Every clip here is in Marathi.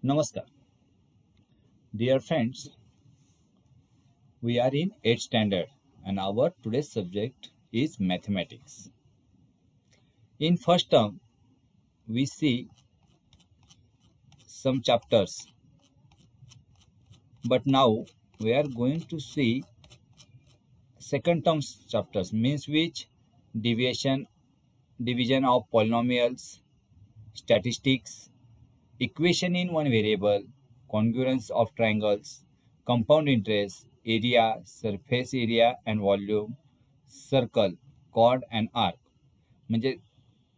Namaskar. Dear friends, we are in 8th standard and our today's subject is mathematics. In first term, we see some chapters, but now we are going to see second term chapters, means which division of polynomials, statistics, equation in one variable, congruence of triangles, compound interest, area, surface area and volume, circle, chord and arc, म्हणजे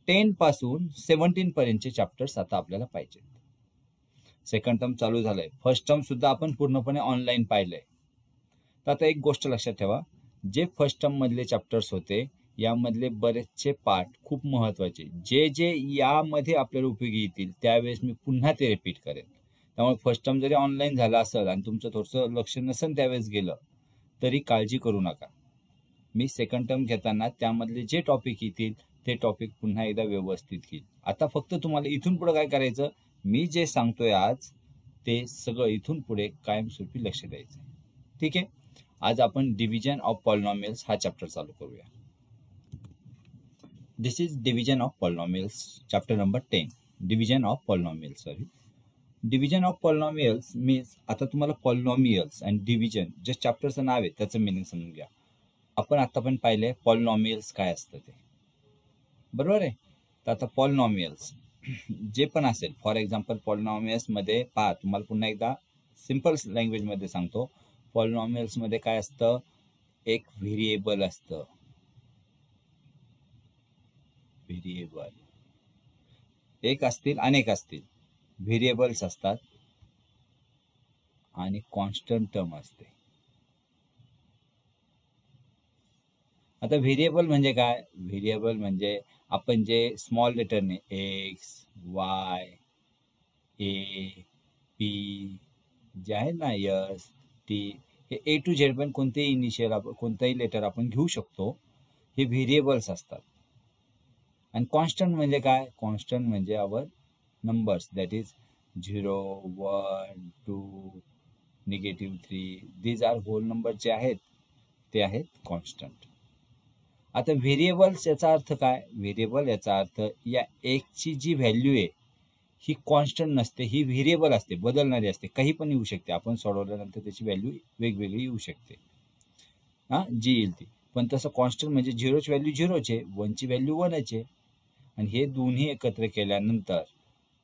10 पासून 17 पर्यंतचे चॅप्टर्स आता आपल्याला पाहिजेत. सेकंड टर्म चालू झालंय, फर्स्ट टर्म सुद्धा आपण पूर्णपणे ऑनलाईन पाहिलंय. तर आता एक गोष्ट लक्षात ठेवा, जे फर्स्ट टर्म मधले चॅप्टर्स होते यामधले बरेचसे पार्ट खूप महत्वाचे, जे जे यामध्ये आपल्याला उपयोगी येतील त्यावेळेस मी पुन्हा ते रिपीट करेन. त्यामुळे फर्स्ट टर्म जरी ऑनलाईन झाला असेल आणि तुमचं थोडंसं लक्ष नसेल त्यावेळेस गेलं तरी काळजी करू नका. मी सेकंड टर्म घेताना त्यामधले जे टॉपिक येतील ते टॉपिक पुन्हा एकदा व्यवस्थित घेईल. आता फक्त तुम्हाला इथून पुढे काय करायचं, मी जे सांगतोय आज ते सगळं इथून पुढे कायमस्वरूपी लक्ष द्यायचं. ठीक आहे. आज आपण डिव्हिजन ऑफ पॉलिनॉमियल्स हा चॅप्टर चालू करूया. This is division of polynomials, chapter number 10. Division of polynomials. Division of polynomials means, आता तुम्हाला पॉलिनॉमियल्स आणि डिव्हिजन जे चॅप्टरचं नाव आहे त्याचं मिनिंग समजून घ्या. आपण आता पण पाहिले पॉलिनॉमियल्स काय असतं ते, बरोबर आहे. तर आता पॉलिनॉमियल्स जे पण असेल, फॉर एक्झाम्पल पॉलिनॉमियल्स मध्ये पहा, तुम्हाला पुन्हा एकदा सिंपल लँग्वेज मध्ये सांगतो. पॉलिनॉमियल्स मध्ये काय असतं, एक व्हेरिएबल असतं. व्हेरिएबल एक असतील, अनेक असतील, व्हेरिएबल्स असतात आणि कॉन्स्टंट टर्म असते. आता व्हेरिएबल म्हणजे काय, व्हेरिएबल म्हणजे आपण जे स्मॉल लेटरने एक्स, वाय, ए, पी जे आहे ना, एस, टी, हे ए टू झेड पण कोणतेही इनिशियल कोणताही लेटर आपण घेऊ शकतो, हे व्हेरिएबल्स असतात. आणि कॉन्स्टंट म्हणजे काय, कॉन्स्टंट म्हणजे our numbers, that is 0, 1, 2, -3, these are whole number जे आहेत ते आहेत कॉन्स्टंट. आता व्हेरिएबल्स याचा अर्थ काय, व्हेरिएबल याचा अर्थ या एकची जी व्हॅल्यू आहे ही कॉन्स्टंट नसते, ही व्हेरिएबल असते, बदलणारी असते, काही पण येऊ शकते. आपण सोडवल्यानंतर त्याची व्हॅल्यू वेगवेगळी येऊ शकते, जी येईल ती. पण तसं कॉन्स्टंट म्हणजे 0ची व्हॅल्यू 0च आहे, 1ची व्हॅल्यू 1च आहे. आणि हे दोन्ही एकत्र केल्यानंतर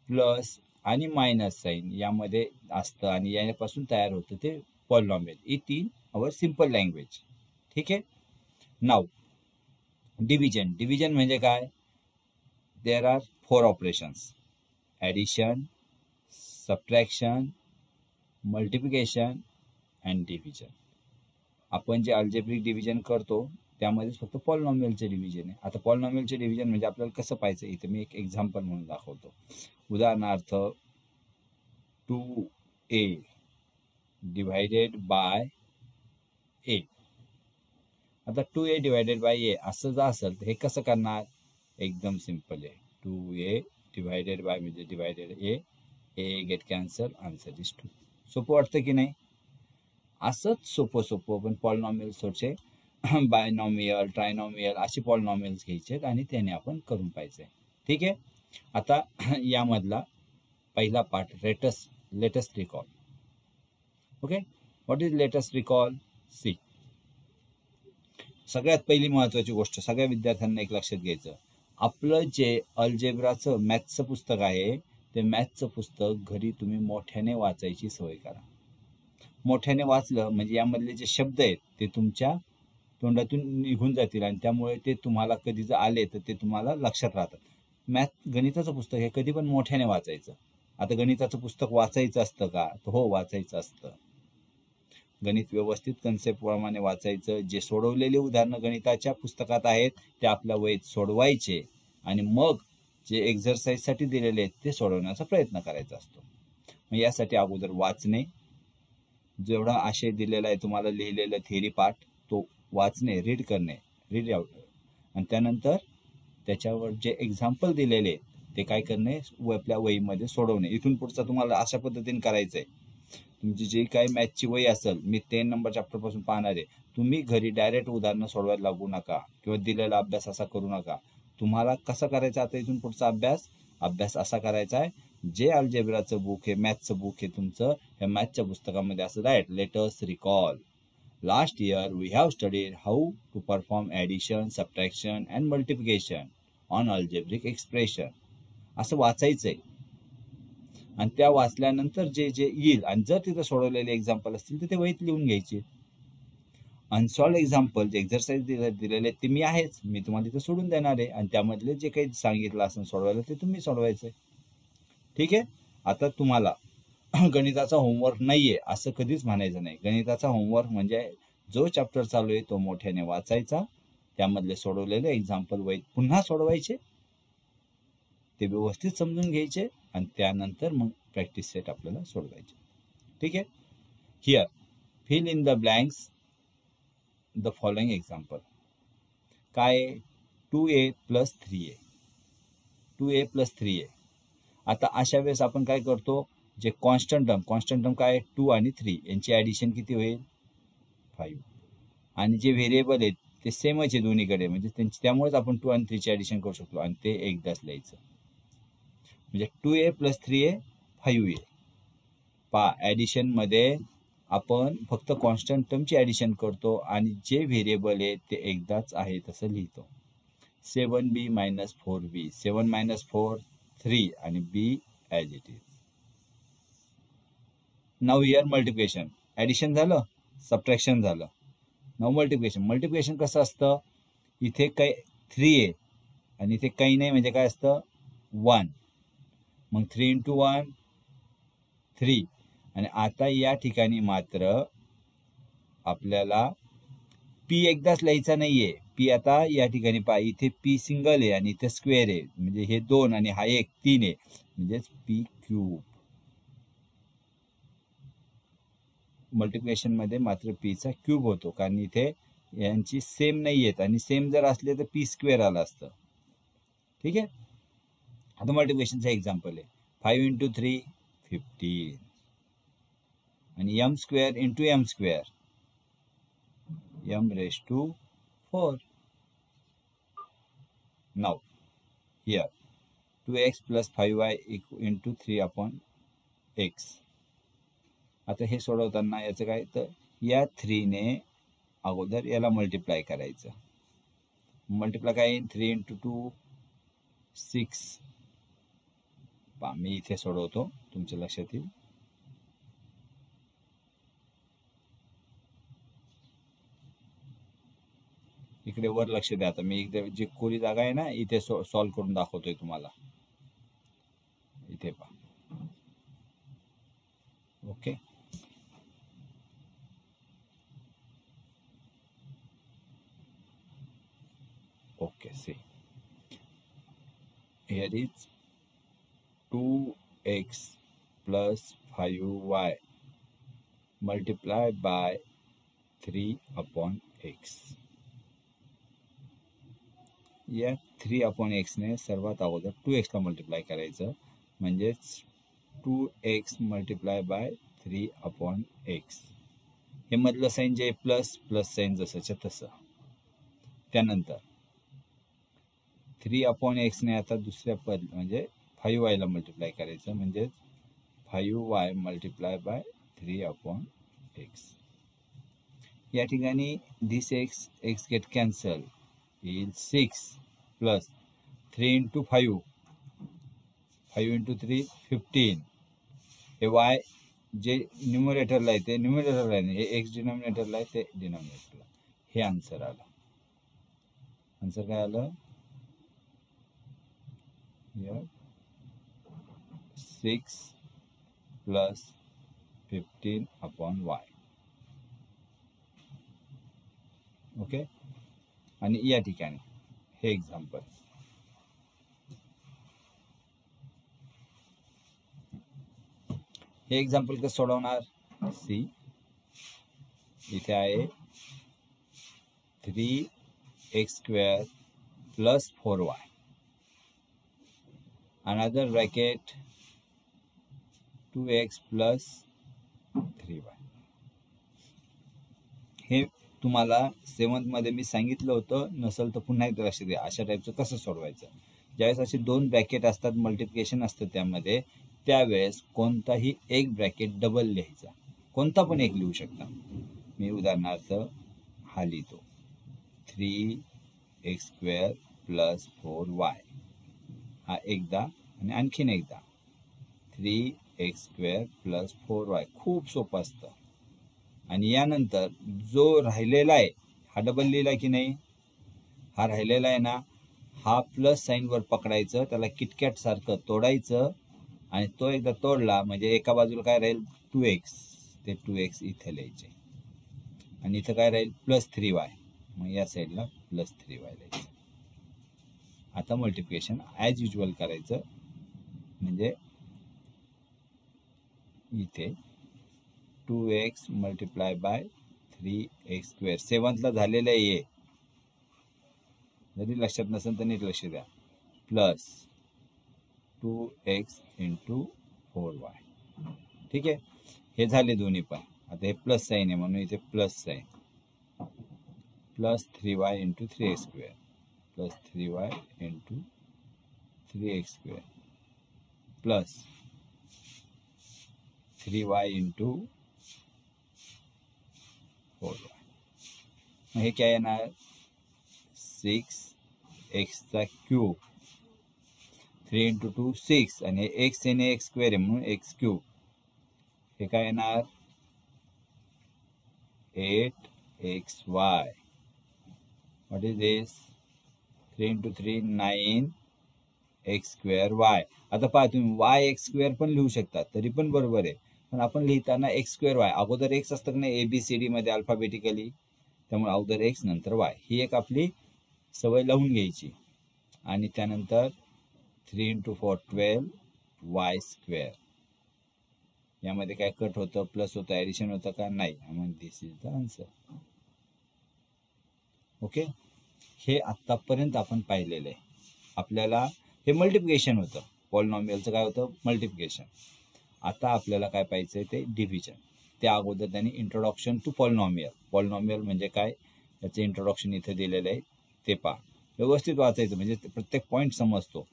प्लस आणि मायनस साईन यामध्ये असतं आणि यापासून तयार होतं ते polynomial. It in our simple language. ठीक आहे. नाव डिव्हिजन. डिव्हिजन म्हणजे काय, there are 4 operations: addition, subtraction, multiplication and division. आपण जे अल्जेब्रिक डिव्हिजन करतो त्यामध्येच फक्त पॉलिनॉमियलचे डिव्हिजन आहे. आता पॉलिनॉमियलचे डिव्हिजन म्हणजे आपल्याला कसं पाहायचं, इथे मी एक एक्झाम्पल म्हणून दाखवतो. उदाहरणार्थ 2a डिवायडेड बाय a. आता 2a डिवायडेड बाय a असं जर असेल तर हे कसं करणार, एकदम सिंपल आहे. 2a डिवायडेड बाय म्हणजे divided a get cancel, answer is 2. सोपं वाटतं की नाही. असंच सोपं पण पॉलिनॉमियल्स थोडसे बायनॉमियल, ट्रायनॉमियल असे पॉलिनॉमियल्स घ्यायचे आणि त्याने आपण करून पाहिजे. ठीक आहे. आता यामधला पहिला part, latest recall. Okay, what is latest recall. See, सगळ्यात पहिली महत्वाची गोष्ट सगळ्या विद्यार्थ्यांना एक लक्षात घ्यायचं, आपलं जे अल्जेब्राचं मॅथ्सचं पुस्तक आहे ते मॅथ्सचं पुस्तक घरी तुम्ही मोठ्याने वाचायची सवय करा. मोठ्याने वाचलं म्हणजे यामधले जे शब्द आहेत ते तुमच्या तोंडातून निघून जातील आणि त्यामुळे ते तुम्हाला कधी जर आले तर ते तुम्हाला लक्षात राहतात. गणिताचं पुस्तक हे कधी पण मोठ्याने वाचायचं. आता गणिताचं पुस्तक वाचायचं असतं का, तर हो, वाचायचं असतं. गणित व्यवस्थित कन्सेप्ट प्रमाणे वाचायचं. जे सोडवलेले उदाहरणं गणिताच्या पुस्तकात आहेत ते आपल्या वहीत सोडवायचे आणि मग जे एक्झरसाइजसाठी दिलेले आहेत ते सोडवण्याचा प्रयत्न करायचा असतो. मग यासाठी अगोदर वाचणे, जेवढा आशय दिलेला आहे तुम्हाला लिहिलेलं थेअरी पार्ट तो वाचणे, रीड आउट, आणि त्यानंतर त्याच्यावर जे एक्झाम्पल दिलेले ते काय करणे, आपल्या वहीमध्ये सोडवणे. इथून पुढचा तुम्हाला अशा पद्धतीने करायचं आहे. तुमची जी काही मॅथची वही असेल, मी 10 नंबर चॅप्टरपासून पाहणार आहे. तुम्ही घरी डायरेक्ट उदाहरणं सोडवायला लागू नका किंवा दिलेला अभ्यास असा करू नका. तुम्हाला कसं करायचं आता इथून पुढचा अभ्यास असा करायचा आहे, जे अल्जेब्राचं बुक आहे, मॅथचं बुक आहे तुमचं, या मॅथच्या पुस्तकामध्ये असं right, let us recall last year we have studied how to perform addition, subtraction and multiplication on algebraic expression. असं वाचायचंय आणि त्या वाचल्यानंतर जे जे येईल आणि जर तिथं सोडवलेले एक्झाम्पल असतील तर ते वहीत लिहून घ्यायचे. अनसॉल्व एक्झाम्पल जे एक्झरसाइज दिलेले ते मी तुम्हाला तिथं सोडून देणार आहे आणि त्यामधले जे काही सांगितलं असेल सोडवायला ते तुम्ही सोडवायचंय. ठीक आहे. आता तुम्हाला गणिताचा होमवर्क नाहीये असं कधीच म्हणायचं नाही. गणिताचा होमवर्क म्हणजे जो चॅप्टर चालू आहे तो मोठ्याने वाचायचा, त्यामधले सोडवलेले एक्झाम्पल वहीत पुन्हा सोडवायचे, ते व्यवस्थित समजून घ्यायचे आणि त्यानंतर मग प्रॅक्टिस सेट आपल्याला सोडवायचे. ठीक आहे. Here fill in the blanks the following example. काय 2a + 3a 2a + 3a. आता अशा वेळेस आपण काय करतो, जे कॉन्स्टंट टर्म काय 2 आणि 3 यांची ॲडिशन किती होईल 5 आणि जे व्हेरिएबल आहेत ते सेमच आहे दोन्हीकडे, म्हणजे त्यामुळेच आपण 2 आणि 3 ची ॲडिशन करू शकतो आणि ते एकदाच लिहायचं. म्हणजे 2a + 3a 5a. ॲडिशन मध्ये आपण फक्त कॉन्स्टंट टर्मची ॲडिशन करतो आणि जे व्हेरिएबल आहे ते एकदाच आहे तसं लिहितो. 7b - 4b 7 - 4 3 आणि b as it is. Now here multiplication. Addition झालं, सबट्रॅक्शन झालं. नाव मल्टिप्लिकेशन कसं असतं, इथे काही 3 आहे आणि इथे काही नाही म्हणजे काय असतं 1. मग 3 × 1 3. आणि आता या ठिकाणी मात्र आपल्याला पी एकदाच लिहायचा नाहीये. पी आता या ठिकाणी पहा, इथे पी सिंगल आहे आणि इथे स्क्वेअर आहे, म्हणजे हे 2 आणि हा 1 3 आहे, म्हणजेच पी क्यूब. मल्टिप्लिकेशन मध्ये मात्र पी चा क्यूब होतो, कारण इथे यांची सेम नाही आहेत आणि सेम जर असले तर पी स्क्वेअर आला असतं. ठीक आहे. आता मल्टिप्लिकेशनचा एक्झाम्पल आहे 5 × 3 15 आणि m² × m², m⁴. Now here 2x + 5y × 3/x. आता हे सोडवताना याचं काय, तर या 3 ने अगोदर याला मल्टिप्लाय करायचं. मल्टिप्लाय काय 3 × 2 6. मी इथे सोडवतो, तुमच्या लक्षात येईल. इकडे वर लक्ष द्या. आता मी इकडे जी कोरी जागा आहे ना, इथे सॉल्व करून दाखवतोय तुम्हाला. इथे पहा. Okay. Okay, see here is 2x + 5y multiplied by 3/x. या 3/x ने सर्वात अगोदर 2x ला मल्टिप्लाय करायचं, म्हणजेच 2x × 3/x. हे मधलं साईन जे प्लस साईन जसंच्या तसं. त्यानंतर 3/x ने आता दुसऱ्या पद म्हणजे 5y ला मल्टिप्लाय करायचं, म्हणजे 5y × 3/x. या ठिकाणी दिस x गेट कॅन्सल, येईल 6 + 3 × 5 5 × 3 15. हे y जे न्यूमरेटरला आहे ते न्यूमरेटरला आहे, हे x डिनॉमिनेटरला आहे ते डिनॉमिनेटरला. हे आन्सर आलं. आन्सर काय आलं, 6 + 15/y. ओके. आणि या ठिकाणी हे एक्झाम्पल. हे एक्झाम्पल कसं सोडवणार, सी इथे आहे 3x² + 4y. Another bracket 2x plus 3y. हे तुम्हाला 7th मध्ये मी सांगितलं होतं, नसेल तर पुन्हा एकदा लक्ष द्या अशा टाईपचं कसं सोडवायचं. ज्यावेळेस असे 2 ब्रॅकेट असतात, मल्टिप्लिकेशन असतं त्यामध्ये, त्यावेळेस कोणताही एक ब्रॅकेट डबल लिहायचा, कोणता पण एक लिहू शकता. मी उदाहरणार्थ हा लिहितो 3x² प्लस 4y. हा एकदा आणि आणखीन एकदा 3x² प्लस 4y. खूप सोपं असतं. आणि यानंतर जो राहिलेला आहे हा डबल लिहिला की नाही, हा राहिलेला आहे ना, हा प्लस साईनवर पकडायचं, त्याला किटकॅट सारखं तोडायचं आणि तो एकदा तोडला म्हणजे एका बाजूला काय राहील 2x, ते 2x इथे लिहायचे आणि इथं काय राहील प्लस 3y, मग या साईडला प्लस 3y लिहायचं. आता मल्टिप्लिकेशन ॲज युजल करायचं, म्हणजे इथे 2x multiply by 3x². 7th ला झालेलं आहे, जरी लक्षात नसेल तर नीट लक्ष द्या, प्लस 2x इंटू 4y. ठीक आहे, हे झाले दोन्ही पण. आता हे प्लस साईन आहे म्हणून इथे plus sign, plus 3y into 3x² plus 3y into 3x² plus 3y into 4y. मग हे काय येणार 6x³ 3 इंटू 2 6 आणि हे x आणि x² आहे म्हणून x³. हे काय येणार 8xy. What is this 3 into 3 9x²y. आता पहा तुम्ही y(x²) पण लिहू शकता, तरी पण बरोबर आहे, पण आपण लिहिताना x²y अगोदर x असतं की नाही ABCD मध्ये अल्फाबेटिकली, त्यामुळे अगोदर x नंतर y. ही एक आपली सवय लावून घ्यायची. आणि त्यानंतर 3 इंटू 4 12y². यामध्ये काय कट होतं, प्लस होतं, ॲडिशन होतं का नाही, मग दिस इज द आन्सर. ओके, हे आत्तापर्यंत आपण पाहिलेलं आहे. आपल्याला हे मल्टिप्लिकेशन होतं, पॉलिनॉमियलचं काय होतं मल्टिप्लिकेशन. आता आपल्याला काय पाहिजे ते डिव्हिजन. त्या अगोदर त्यांनी इंट्रोडक्शन टू पॉलिनॉमियल, पॉलिनॉमियल म्हणजे काय याचं इंट्रोडक्शन इथे दिलेलं आहे, ते पहा. व्यवस्थित वाचायचं म्हणजे प्रत्येक पॉईंट समजतो.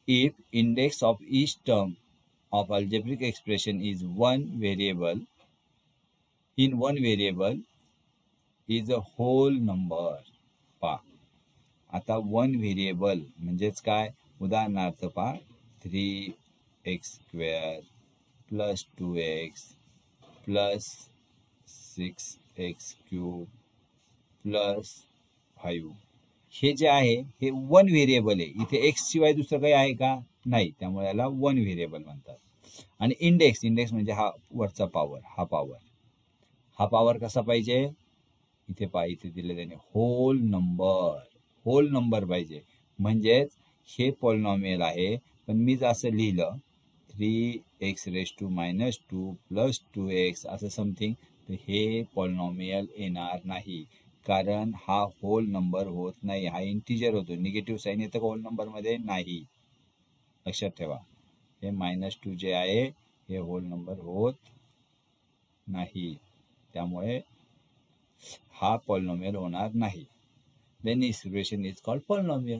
If index of each term of algebraic expression is one variable, in one variable is a whole number. पहा आता वन व्हेरिएबल म्हणजेच काय, उदाहरणार्थ पहा 3x² plus 2x plus 6x³ plus 5. हे जे आहे हे वन व्हेरिएबल आहे. इथे x शिवाय दुसरं काही आहे का, नाही, त्यामुळे याला वन व्हेरिएबल म्हणतात. आणि इंडेक्स, इंडेक्स म्हणजे हा वरचा पॉवर, हा पॉवर, हा पॉवर कसा पाहिजे, इथे पहा इथे दिले त्याने होल नंबर, होल नंबर पाहिजे. म्हणजेच हे पॉलिनॉमियल आहे, पण मी जर असं लिहिलं 3x⁻² प्लस 2x असं समथिंग, तर हे पॉलिनॉमियल येणार नाही, कारण हा होल नंबर होत नाही, हा इंटिजर होतो. निगेटिव्ह साईन येतं का होल नंबरमध्ये, नाही, लक्षात ठेवा. हे -2 जे आहे हे होल नंबर होत नाही, त्यामुळे हा पॉलिनॉमियल होणार नाही. Then expression is called polynomial.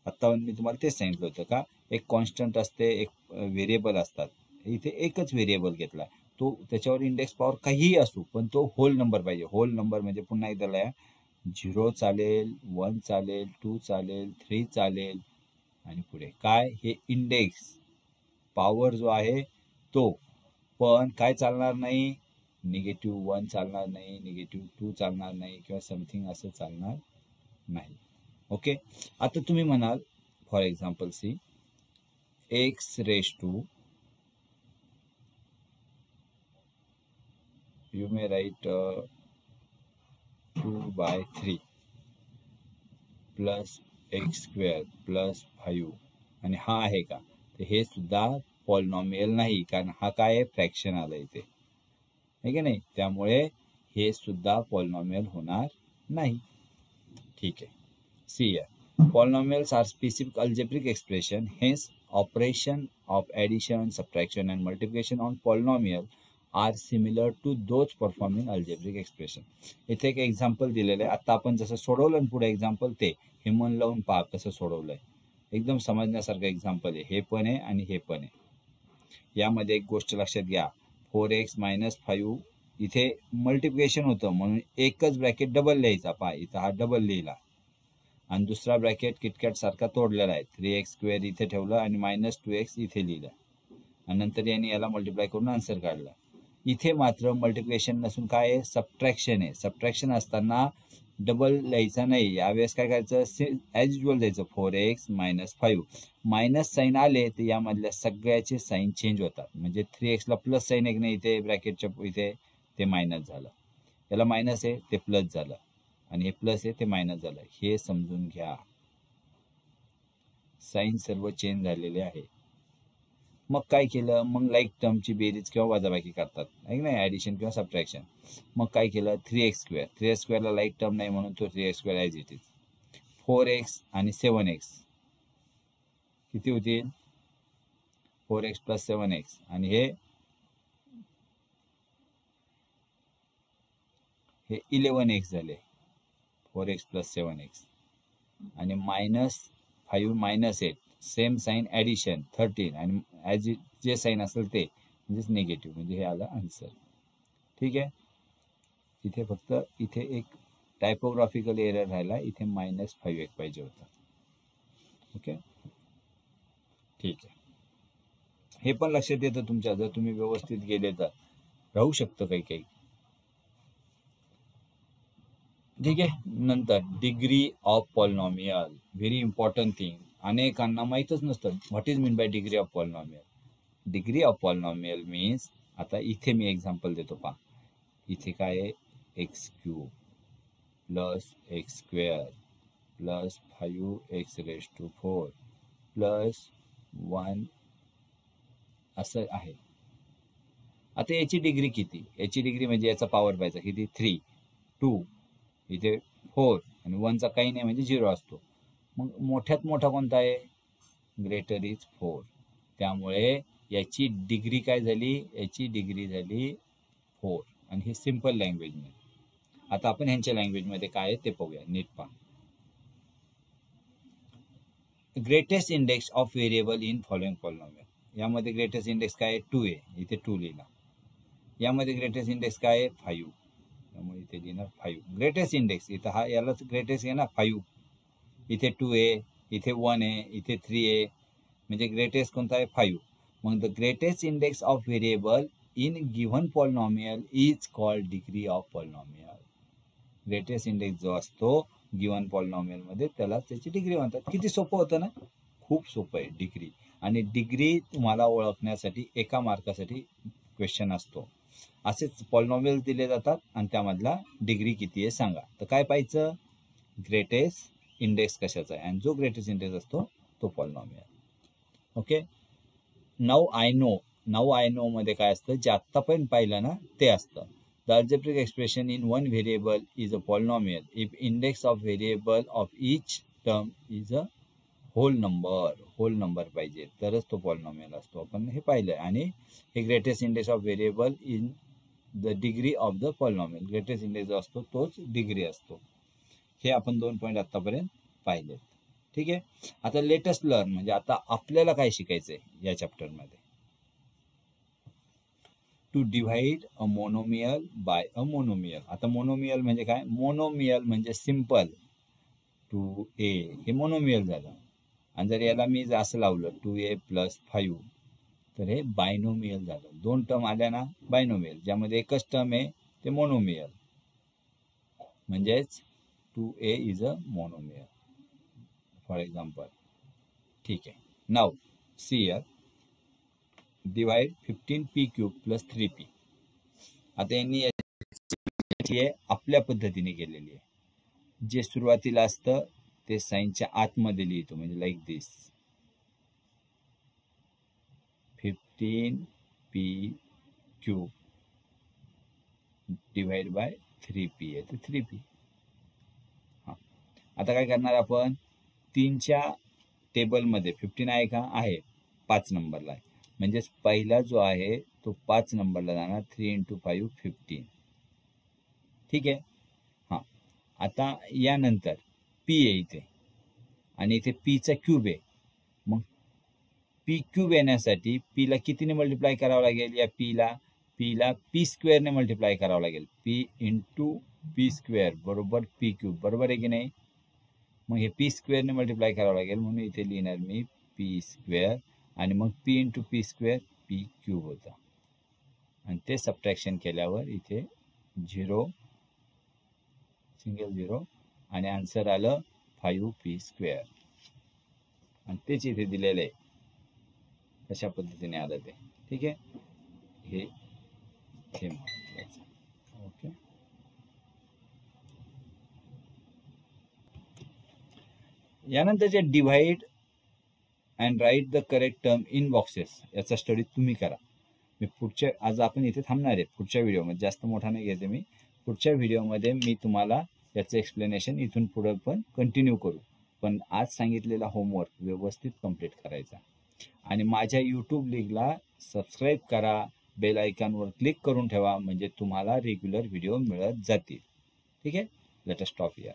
आता मी तुम्हाला तेच सांगितलं होतं का, एक कॉन्स्टंट असते, एक व्हेरिएबल असतात. इथे एकच व्हेरिएबल घेतला, तो त्याच्यावर इंडेक्स पॉवर काहीही असू, पण तो होल नंबर पाहिजे. होल नंबर म्हणजे पुन्हा एकदा लिहा, 0 चालेल, 1 चालेल, 2 चालेल, 3 चालेल आणि पुढे काय, हे इंडेक्स पॉवर जो आहे तो. पण काय चालणार नाही, -1 चालणार नाही, -2 चालणार नाही, किंवा समथिंग असं चालणार नाही. ओके, आता तुम्ही म्हणाल for example see x⁻², you may write 2/3 plus x² plus 5, आणि हा आहे का, तर हे सुद्धा पॉलिनॉमियल नाही, कारण हा काय आहे, फ्रॅक्शन आलं इथे, आहे की नाही, त्यामुळे हे सुद्धा पॉलिनॉमियल होणार नाही. ठीक आहे, सी या Polynomials are specific algebraic expression. Hence, operation of addition, subtraction, and multiplication on polynomial are similar to those performed in algebraic expression. इथे एक एक्झाम्पल दिलेलं आहे. आता आपण जसं सोडवलं ना पुढे एक्झाम्पल ते हे मन लावून पहा कसं सोडवलंय. एकदम समजण्यासारखं एक्झाम्पल आहे. हे पण आहे आणि हे पण आहे. यामध्ये एक गोष्ट लक्षात घ्या, 4x - 5 इथे मल्टिप्लिकेशन होतं म्हणून एकच ब्रॅकेट डबल लिहायचा. पहा इथं हा डबल लिहिला आणि दुसरा ब्रॅकेट किटकॅट सारखा तोडलेला आहे. 3x² इथे ठेवलं आणि -2x इथे लिहिलं आणि नंतर यांनी याला मल्टिप्लाय करून आन्सर काढला. इथे मात्र मल्टिप्लिकेशन नसून काय आहे, सबट्रॅक्शन आहे. सबट्रॅक्शन असताना डबल लिहायचा नाही. यावेळेस काय करायचं, ॲज युजल द्यायचं 4x - 5. मायनस साईन आले तर यामधल्या सगळ्याचे साईन चेंज होतात. म्हणजे 3x ला प्लस साईन एक नाही इथे ब्रॅकेटच्या इथे ते मायनस झालं, याला मायनस आहे ते प्लस झालं आणि हे प्लस आहे ते मायनस झालं. हे समजून घ्या, साईन सर्व चेंज झालेले आहे. मग काय केलं, मग लाईक टर्मची बेरीज किंवा वजाबाकी करतात आहे नाही, ॲडिशन किंवा सबट्रॅक्शन. मग काय केलं, 3x² ला लाईक टर्म नाही म्हणून तो 3x² as it is. 4x आणि 7x किती होतील, 4x + 7x आणि हे 11x झाले. 4x + 7x आणि -5 - 8 सेम साईन ॲडिशन 13 आणि ॲज जे साईन असेल ते म्हणजेच निगेटिव्ह, म्हणजे हे आलं आन्सर. ठीक आहे. इथे फक्त इथे एक टायपोग्राफिकल एरर राहिला, इथे -5 एक पाहिजे होता. ओके, ठीक आहे. हे पण लक्षात येतं तुमच्या, जर तुम्ही व्यवस्थित गेले तर राहू शकतं काही काही. ठीक आहे. नंतर degree of polynomial, very important thing. अनेकांना माहीतच नसतं what is mean by degree of polynomial. Degree of polynomial means, आता इथे मी एक्झाम्पल देतो पहा. इथे काय आहे, x³ + x² + 5x⁴ + 1 असं आहे. आता याची डिग्री किती, याची डिग्री म्हणजे याचा पॉवर पाहिजे किती, 3, 2 इथे 4 आणि 1चा काही नाही म्हणजे 0 असतो. मग मोठ्यात मोठा कोणता आहे, ग्रेटर इज 4. त्यामुळे याची डिग्री काय झाली, याची डिग्री झाली 4 आणि हे सिम्पल लँग्वेजमध्ये. आता आपण ह्यांच्या लँग्वेजमध्ये काय आहे ते पाहूया, नीट पहा. Greatest index of variable in following polynomial. यामध्ये ग्रेटेस्ट इंडेक्स काय आहे, 2 आहे, इथे 2 लिहिला. यामध्ये ग्रेटेस्ट इंडेक्स काय आहे, 5, त्यामुळे इथे लिहिणार 5. ग्रेटेस्ट इंडेक्स इथं हा यालाच ग्रेटेस्ट आहे ना 5, इथे 2 आहे, इथे 1 आहे, इथे 3 आहे, म्हणजे ग्रेटेस्ट कोणता आहे, 5. मग the greatest index of variable in given polynomial is called degree of polynomial. Greatest index जो असतो गिव्हन पॉलिनॉमियल मध्ये त्याला त्याची डिग्री म्हणतात. किती सोपं होतं ना, खूप सोपं आहे डिग्री. आणि डिग्री तुम्हाला ओळखण्यासाठी एका मार्कासाठी क्वेश्चन असतो. असेच पॉलिनॉमियल दिले जातात आणि त्यामधला डिग्री किती आहे सांगा. तर काय पाहिजे, ग्रेटेस्ट इंडेक्स कशाचा आहे, आणि जो ग्रेटेस्ट इंडेक्स असतो तो polynomial. Okay, now I know मध्ये काय असतं, जे आत्ता पण पाहिलं ना ते असतं. The algebraic expression in one variable is a polynomial if index of variable of each term is a whole number पाहिजे तरच तो पॉलिनॉमियल असतो. आपण हे पाहिलं. आणि हे greatest index of variable in the degree of the polynomial, greatest index जो असतो तोच डिग्री असतो. हे आपण 2 पॉईंट आतापर्यंत पाहिलेत. ठीक आहे. आता लेटेस्ट लर्न म्हणजे आता आपल्याला काय शिकायचंय या चॅप्टरमध्ये, to divide a monomial by a monomial. आता मोनोमियल म्हणजे काय, मोनोमियल म्हणजे सिंपल 2a, हे मोनोमियल झालं. आणि जर याला मी असं लावलं 2a + 5 तर हे बायनोमियल झालं. 2 टर्म आल्या ना बायनोमियल, ज्यामध्ये एकच टर्म आहे ते मोनोमियल, म्हणजेच 2a is a monomial for example. ठीक आहे. Now see here, divide 15p³ + 3p. आता यांनी याची आपल्या पद्धतीने केलेली आहे. जे सुरुवातीला असतं ते साईनच्या आतमध्ये लिहितो, म्हणजे like this 15p³ divide by 3p आहे तर 3p. हां, आता काय करणार आपण, 15च्या टेबलमध्ये 15 आहे का? आहे. 5 नंबरला आहे. म्हणजेच पहिला जो आहे तो 5 नंबरला जाणार. 3 × 5 15. ठीक आहे. हां, आता यानंतर पी आहे इथे आणि इथे पीचा क्यूब आहे. मग पी क्यूब येण्यासाठी पीला कितीने मल्टिप्लाय करावं लागेल? या पीला पी स्क्वेअरने मल्टिप्लाय करावं लागेल. पी × पी स्क्वेअर बरोबर पी क्यूब. बरोबर आहे की नाही? मग हे पी स्क्वेअरने मल्टिप्लाय करावं लागेल, म्हणून इथे लिहिणार मी पी स्क्वेअर आणि मग P × P square P cube होतं. आणि ते सबट्रॅक्शन केल्यावर इथे 0 सिंगल 0 आणि आन्सर आलं 5p स्क्वेअर. आणि तेच इथे दिलेलं आहे. कशा पद्धतीने आलं ते. ठीक आहे. हे महत्वाचं. ओके. यानंतर जे divide and write the correct term in boxes याचा स्टडी तुम्ही करा. मी आज आपण इथे थांबणार आहे. पुढच्या व्हिडिओमध्ये, जास्त मोठा नाही घेते मी, पुढच्या व्हिडिओमध्ये मी तुम्हाला याचं एक्सप्लेनेशन इथून पुढे पण कंटिन्यू करू. पण आज सांगितलेला होमवर्क व्यवस्थित कंप्लीट करायचा. आणि माझ्या यूट्यूब लिंकला सबस्क्राईब करा, बेल आयकॉनवर क्लिक करून ठेवा, म्हणजे तुम्हाला रेग्युलर व्हिडिओ मिळत जातील. ठीक आहे. Let us stop here.